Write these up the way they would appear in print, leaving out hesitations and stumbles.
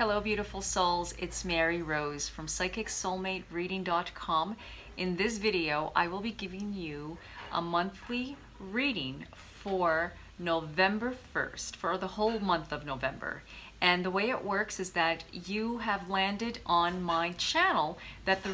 Hello, beautiful souls. It's Mary Rose from PsychicSoulmateReading.com. In this video, I will be giving you a monthly reading for November 1st, for the whole month of November. And the way it works is that you have landed on my channel that the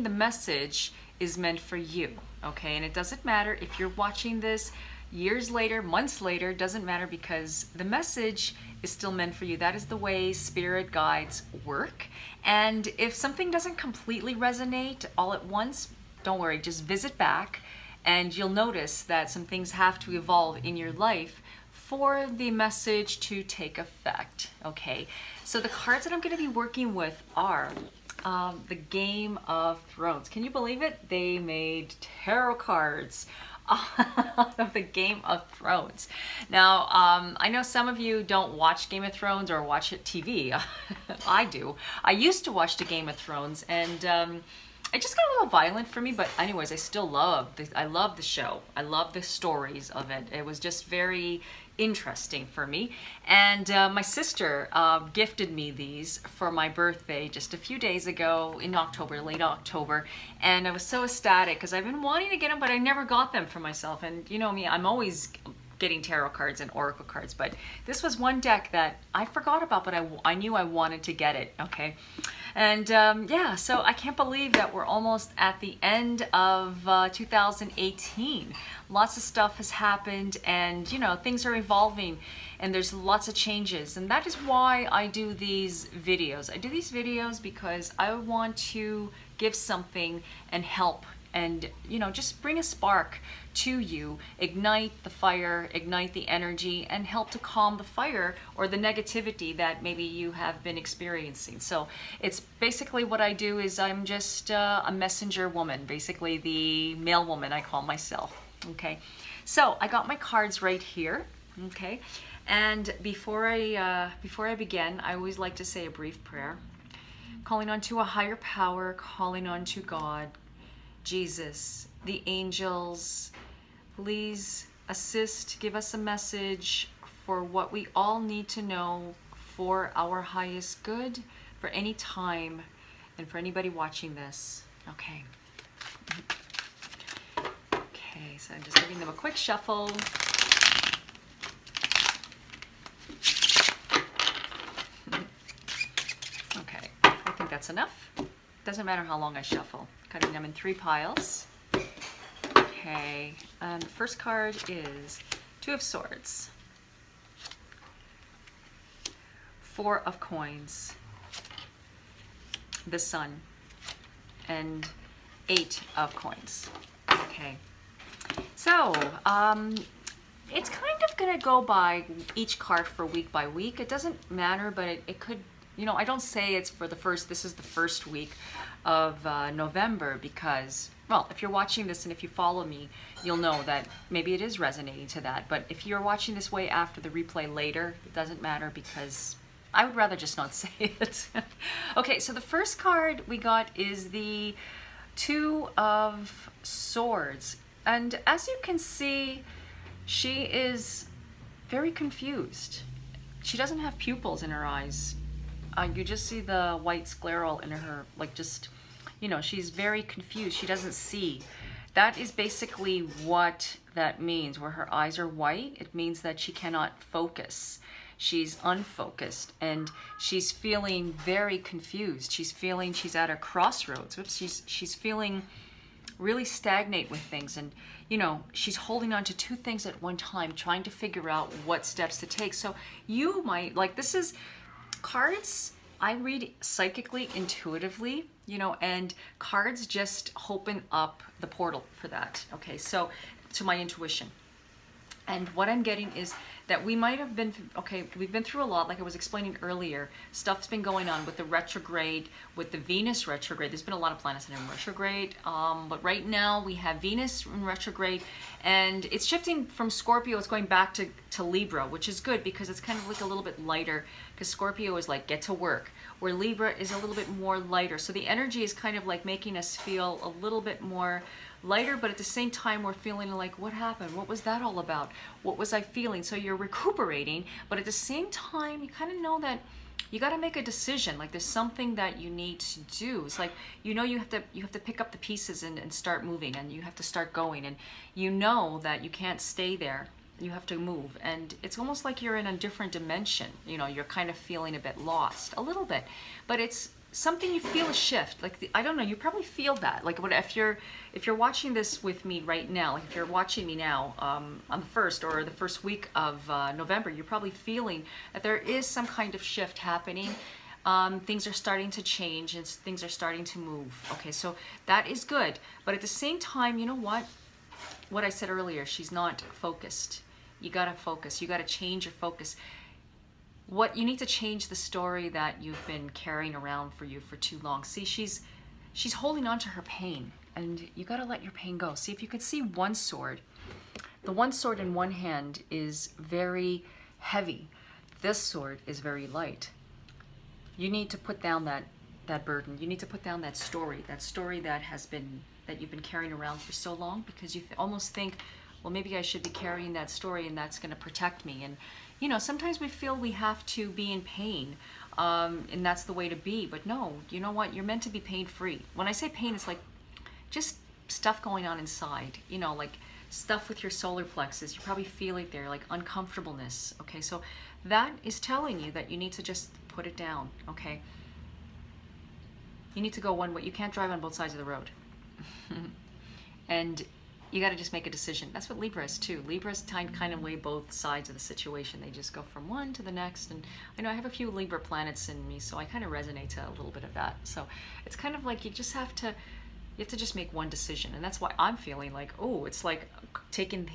message is meant for you, okay? And it doesn't matter if you're watching this years later, months later, doesn't matter, because the message is still meant for you. That is the way spirit guides work. And if something doesn't completely resonate all at once, don't worry, just visit back and you'll notice that some things have to evolve in your life for the message to take effect, okay? So the cards that I'm going to be working with are the Game of Thrones. Can you believe it? They made tarot cards of the Game of Thrones. Now, I know some of you don't watch Game of Thrones or watch it TV. I do. I used to watch the Game of Thrones, and it just got a little violent for me, but anyways, I still love the show. I love the stories of it. It was just very interesting for me. And my sister gifted me these for my birthday just a few days ago in October, late October, and I was so ecstatic because I've been wanting to get them, but I never got them for myself. And you know me, I'm always getting tarot cards and oracle cards, but this was one deck that I forgot about, but I knew I wanted to get it, okay? And yeah, so I can't believe that we're almost at the end of 2018. Lots of stuff has happened, and you know, things are evolving, and there's lots of changes, and that is why I do these videos. I do these videos because I want to give something and help, and you know, just bring a spark to you, ignite the fire, ignite the energy, and help to calm the fire or the negativity that maybe you have been experiencing. So it's basically what I do is I'm just a messenger woman, basically the mail woman I call myself, okay? So I got my cards right here, okay? And before I begin, I always like to say a brief prayer, calling on to a higher power, calling on to God, Jesus, the angels. Please assist, give us a message for what we all need to know for our highest good, for any time, and for anybody watching this. Okay. Okay, so I'm just giving them a quick shuffle. Okay, I think that's enough. Doesn't matter how long I shuffle. Cutting them in 3 piles. Okay, the first card is 2 of Swords, 4 of Coins, the Sun, and 8 of Coins. Okay, so it's kind of gonna go by each card for week by week. It doesn't matter, but it could, you know, I don't say it's for this is the first week of November, because, well, if you're watching this and if you follow me, you'll know that maybe it is resonating to that. But if you're watching this way after the replay later, it doesn't matter, because I would rather just not say it. Okay, so the first card we got is the 2 of Swords. And as you can see, she is very confused. She doesn't have pupils in her eyes. You just see the white scleral in her, like, just, you know, she's very confused. She doesn't see. That is basically what that means. Where her eyes are white, it means that she cannot focus. She's unfocused, and she's feeling very confused. She's feeling she's at a crossroads. She's feeling really stagnate with things, and you know, she's holding on to 2 things at one time, trying to figure out what steps to take. So you might, like, this is cards, I read psychically, intuitively, you know, and cards just open up the portal for that, okay? So, to my intuition. And what I'm getting is that we might have been, okay, we've been through a lot, like I was explaining earlier. Stuff's been going on with the retrograde, with the Venus retrograde. There's been a lot of planets in retrograde, but right now we have Venus in retrograde, and it's shifting from Scorpio. It's going back to Libra, which is good because it's kind of like a little bit lighter, because Scorpio is like get to work, where Libra is a little bit more lighter. So the energy is kind of like making us feel a little bit more lighter, but at the same time we're feeling like, what happened? What was that all about? What was I feeling? So you're recuperating, but at the same time you kind of know that you got to make a decision. Like there's something that you need to do. It's like, you have to pick up the pieces and start moving, and you have to start going, and you know that you can't stay there. You have to move, and it's almost like you're in a different dimension. You're kind of feeling a bit lost, a little bit, but it's something you feel a shift. Like I don't know, you probably feel that. Like if you're watching this with me right now, like if you're watching me now on the first or the first week of November, you're probably feeling that there is some kind of shift happening. Things are starting to change and things are starting to move. Okay, so that is good, but at the same time, you know what I said earlier, she's not focused. You gotta focus. You gotta change your focus. What you need to change the story that you've been carrying around for you for too long. See, she's holding on to her pain, and you got to let your pain go. See, if you could see one sword, the one sword in one hand is very heavy. This sword is very light. You need to put down that burden. You need to put down that story that you've been carrying around for so long, because you almost think, well, maybe I should be carrying that story and that's going to protect me. And sometimes we feel we have to be in pain, and that's the way to be. But no, you know what? You're meant to be pain-free. When I say pain, it's like just stuff going on inside, like stuff with your solar plexus. You probably feel it there, like uncomfortableness. Okay, so that is telling you that you need to just put it down, okay? You need to go one way. You can't drive on both sides of the road. And you got to just make a decision. That's what Libra is too. Libras kind of weigh both sides of the situation. They just go from one to the next. And I know I have a few Libra planets in me, so I kind of resonate to a little bit of that. So it's kind of like you have to just make one decision. And that's why I'm feeling like, oh, it's like taking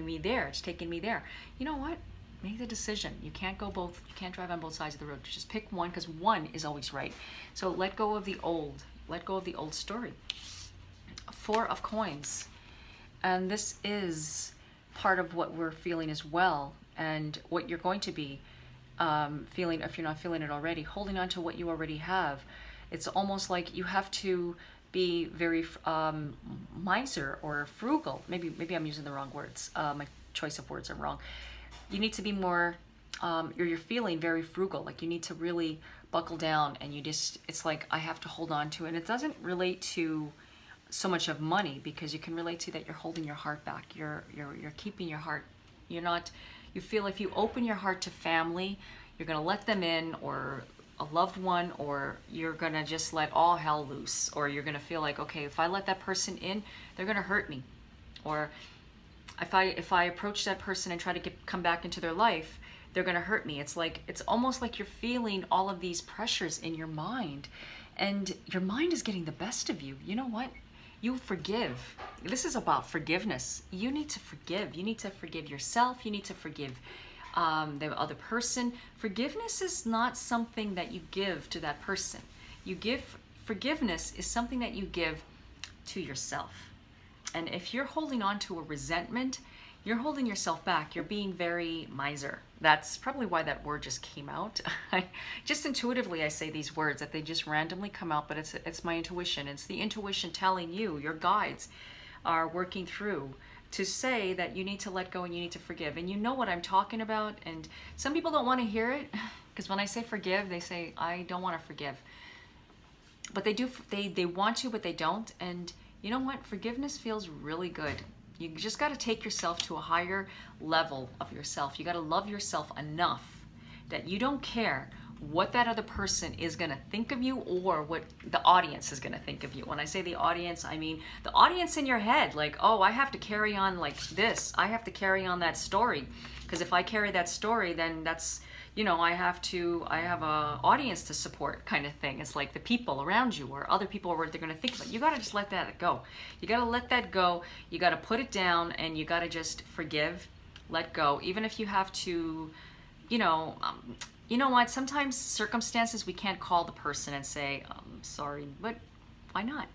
me there. It's taking me there. You know what? Make the decision. You can't drive on both sides of the road. Just pick one, because one is always right. So let go of the old. Let go of the old story. 4 of Coins. And this is part of what we're feeling as well, and what you're going to be feeling if you're not feeling it already, holding on to what you already have. It's almost like you have to be very miser or frugal. Maybe I'm using the wrong words. My choice of words are wrong. You need to be more, you're feeling very frugal, like you need to really buckle down, and it's like I have to hold on to it. And it doesn't relate to so much of money, because you can relate to that you're holding your heart back. You're keeping your heart. You feel if you open your heart to family, you're gonna let them in, or a loved one, or you're gonna just let all hell loose, or you're gonna feel like, okay, if I let that person in, they're gonna hurt me, or if I approach that person and try to come back into their life, they're gonna hurt me. It's almost like you're feeling all of these pressures in your mind, and your mind is getting the best of you. You know what? You forgive. This is about forgiveness. You need to forgive. You need to forgive yourself. You need to forgive the other person. Forgiveness is not something that you give to that person. Forgiveness is something that you give to yourself. And if you're holding on to a resentment, you're holding yourself back. You're being very miser. That's probably why that word just came out. Just intuitively I say these words, that they just randomly come out, but it's my intuition. It's the intuition telling you, your guides are working through to say that you need to let go and you need to forgive. And you know what I'm talking about. And some people don't want to hear it, because when I say forgive, they say, I don't want to forgive. But they do, they want to, but they don't. And you know what? Forgiveness feels really good. You just got to take yourself to a higher level of yourself. You got to love yourself enough that you don't care what that other person is going to think of you, or what the audience is going to think of you. When I say the audience, I mean the audience in your head. Like, oh, I have to carry on like this. I have to carry on that story. Because if I carry that story, then that's, I have a audience to support, kind of thing. It's like the people around you, or other people, what they're going to think of it. You got to just let that go. You got to let that go. You got to put it down, and you got to just forgive, let go. Even if you have to, you know what? Sometimes circumstances, we can't call the person and say, sorry, but why not?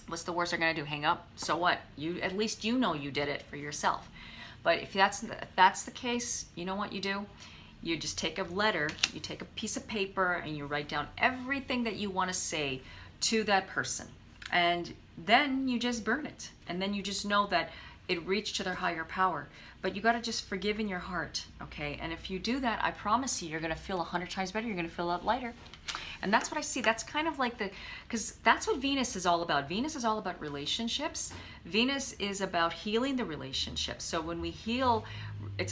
What's the worst they're going to do? Hang up? So what? At least you know you did it for yourself. But if that's the case, you know what you do? You just take a letter, you take a piece of paper, and you write down everything that you want to say to that person. And then you just burn it. And then you just know that it reached to their higher power. But you got to just forgive in your heart, okay? And if you do that, I promise you're going to feel 100 times better. You're going to feel a lot lighter. And that's what I see. That's kind of like because that's what Venus is all about. Venus is all about relationships. Venus is about healing the relationship. So when we heal,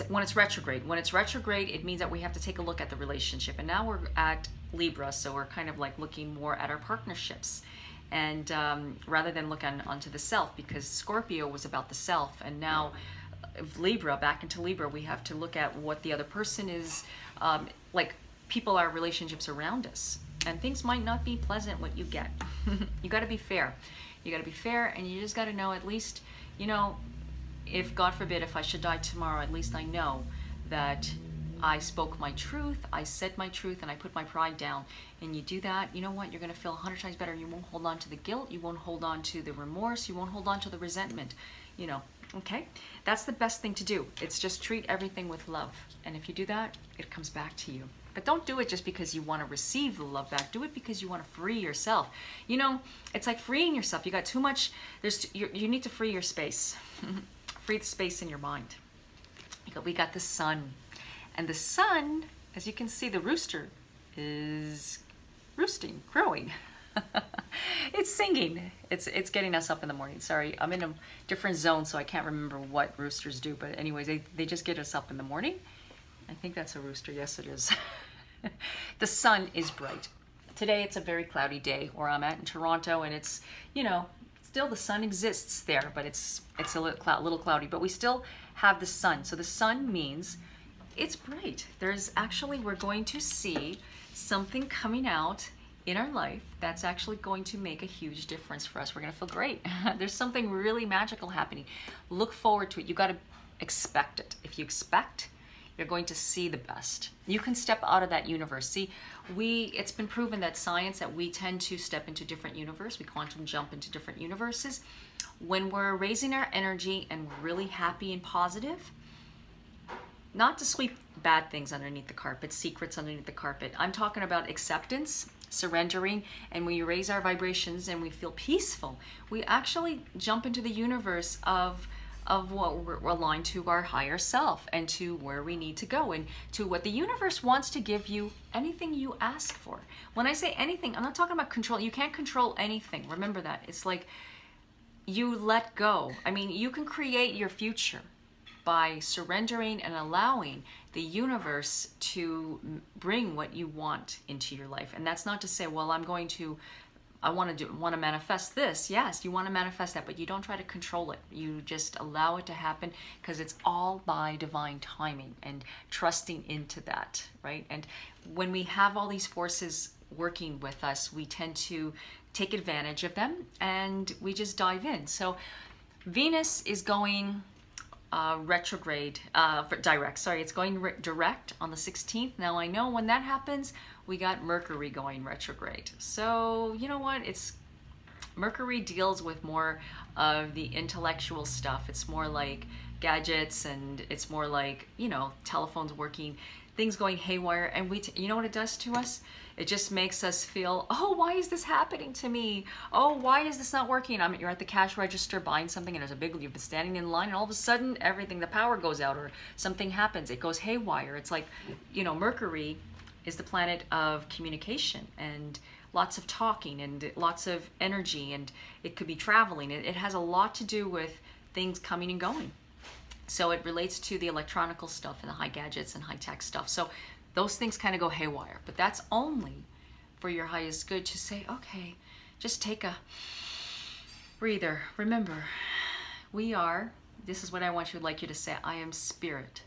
when it's retrograde. When it's retrograde, it means that we have to take a look at the relationship. And now we're at Libra, so we're kind of like looking more at our partnerships. And rather than look onto the self, because Scorpio was about the self, and now Libra, back into Libra, we have to look at what the other person is, like people are relationships around us. And things might not be pleasant what you get. You got to be fair. You got to be fair, and you just got to know, at least, you know, if God forbid, if I should die tomorrow, at least I know that I spoke my truth, I said my truth, and I put my pride down. And you do that, you know what? You're going to feel 100 times better. You won't hold on to the guilt. You won't hold on to the remorse. You won't hold on to the resentment. You know, okay? That's the best thing to do. It's just treat everything with love. And if you do that, it comes back to you. But don't do it just because you want to receive the love back. Do it because you want to free yourself. You know, it's like freeing yourself. You got too much. You need to free your space. Free the space in your mind. We got the sun. And the sun, as you can see, the rooster is roosting, crowing. It's singing. It's getting us up in the morning. Sorry, I'm in a different zone, so I can't remember what roosters do. But anyways, they just get us up in the morning. I think that's a rooster. Yes, it is. The sun is bright. Today it's a very cloudy day where I'm at in Toronto, and it's, you know, still the sun exists there, but it's a little cloudy. But we still have the sun. So the sun means it's bright. We're going to see something coming out in our life that's actually going to make a huge difference for us. We're going to feel great. There's something really magical happening. Look forward to it. You got to expect it. If you expect, you're going to see the best. You can step out of that universe. See, it's been proven that science, that we tend to step into different universes. We quantum jump into different universes. When we're raising our energy and we're really happy and positive, not to sweep bad things underneath the carpet, secrets underneath the carpet. I'm talking about acceptance, surrendering, and when we raise our vibrations and we feel peaceful, we actually jump into the universe of what we're aligned to our higher self and to where we need to go and to what the universe wants to give you, anything you ask for. When I say anything, I'm not talking about control. You can't control anything. Remember that. It's like you let go. I mean, you can create your future by surrendering and allowing the universe to bring what you want into your life. And that's not to say, well, I want to manifest this. Yes, you want to manifest that, but you don't try to control it. You just allow it to happen, because it's all by divine timing and trusting into that, right? And when we have all these forces working with us, we tend to take advantage of them and we just dive in. So Venus is going retrograde, direct. Sorry, it's going direct on the 16th. Now I know when that happens, we got Mercury going retrograde. So you know what? Mercury deals with more of the intellectual stuff. It's more like gadgets, and it's more like, you know, telephones working, things going haywire. And you know what it does to us? It just makes us feel, oh, why is this happening to me? Oh, why is this not working? You're at the cash register buying something, and you've been standing in line, and all of a sudden the power goes out, or something happens. It goes haywire. It's like, you know, Mercury is the planet of communication and lots of talking and lots of energy, and it could be traveling. It has a lot to do with things coming and going. So it relates to the electronical stuff and the high gadgets and high tech stuff. So those things kind of go haywire, but that's only for your highest good to say, okay, just take a breather. Remember, this is what I want like you to say, I am spirit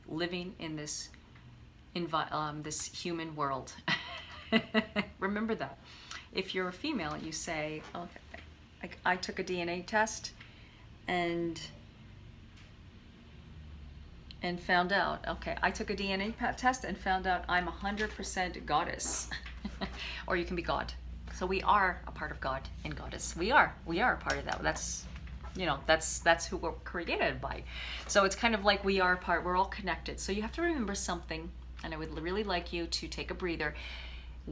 living in this human world. Remember that. If you're a female, you say, okay, I took a DNA test and found out, okay, I took a DNA test and found out I'm 100% goddess. Or you can be God. So we are a part of God and goddess. We are a part of that. That's, you know, that's who we're created by. So it's kind of like we are a part, we're all connected. So you have to remember something, and I would really like you to take a breather.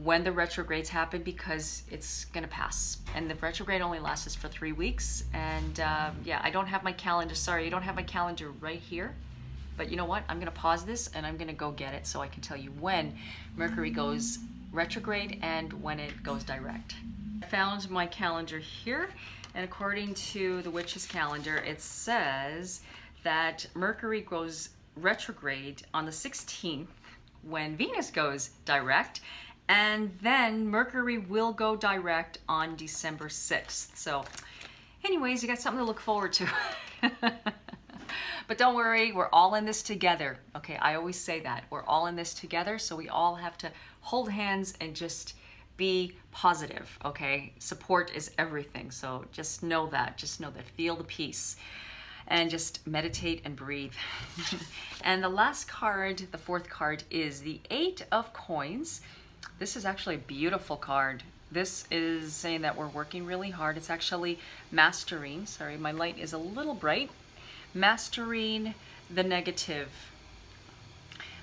when the retrogrades happen, because it's gonna pass. And the retrograde only lasts us for 3 weeks. And yeah, I don't have my calendar. Sorry, I don't have my calendar right here. But you know what? I'm gonna pause this and I'm gonna go get it so I can tell you when Mercury goes retrograde and when it goes direct. I found my calendar here, and according to the witch's calendar, it says that Mercury goes retrograde on the 16th when Venus goes direct, and then Mercury will go direct on December 6th. So anyways, you got something to look forward to. But don't worry, we're all in this together. Okay, I always say that. We're all in this together, so we all have to hold hands and just be positive, okay? Support is everything, so just know that. Just know that. Feel the peace. And just meditate and breathe. And the last card, the fourth card, is the Eight of Coins. This is actually a beautiful card. This is saying that we're working really hard. It's actually mastering. Sorry, my light is a little bright. Mastering the negative.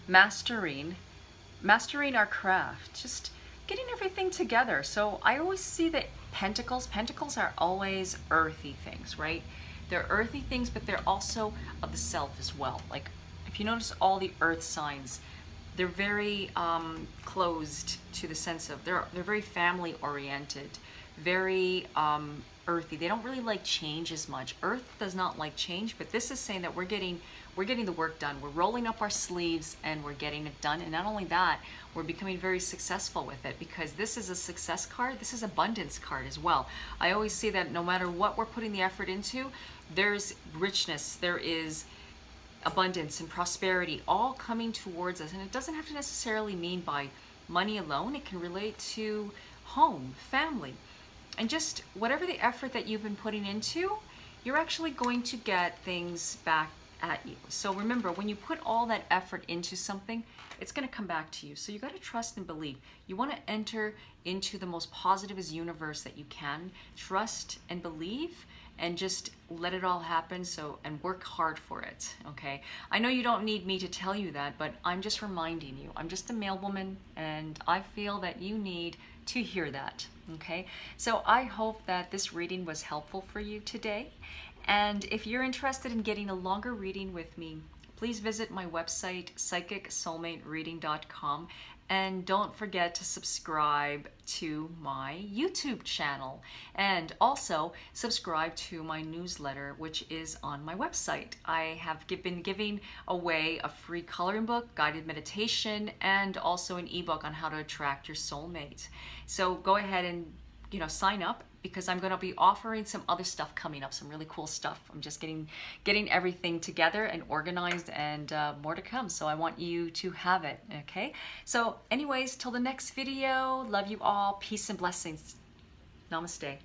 Mastering our craft. Just getting everything together. So I always see that pentacles are always earthy things, right? They're earthy things, but they're also of the self as well. Like, if you notice all the earth signs, they're very closed to the sense of, they're very family oriented, very earthy. They don't really like change as much. Earth does not like change, but this is saying that we're getting the work done. We're rolling up our sleeves and we're getting it done. And not only that, we're becoming very successful with it, because this is a success card. This is abundance card as well. I always see that no matter what we're putting the effort into, there's richness, there is abundance and prosperity all coming towards us. And it doesn't have to necessarily mean by money alone. It can relate to home, family, and just whatever the effort that you've been putting into, you're actually going to get things back at you. So remember, when you put all that effort into something, it's going to come back to you. So you got to trust and believe. You want to enter into the most positive universe that you can. Trust and believe, and just let it all happen. So, and work hard for it. Okay. I know you don't need me to tell you that, but I'm just reminding you. I'm just a male woman, and I feel that you need to hear that. Okay. So I hope that this reading was helpful for you today. And if you're interested in getting a longer reading with me, please visit my website, psychicsoulmatereading.com. And don't forget to subscribe to my YouTube channel. And also subscribe to my newsletter, which is on my website. I have been giving away a free coloring book, guided meditation, and also an ebook on how to attract your soulmate. So go ahead and sign up, because I'm going to be offering some other stuff coming up, some really cool stuff. I'm just getting everything together and organized, and more to come. So I want you to have it, okay? So anyways, till the next video, love you all. Peace and blessings. Namaste.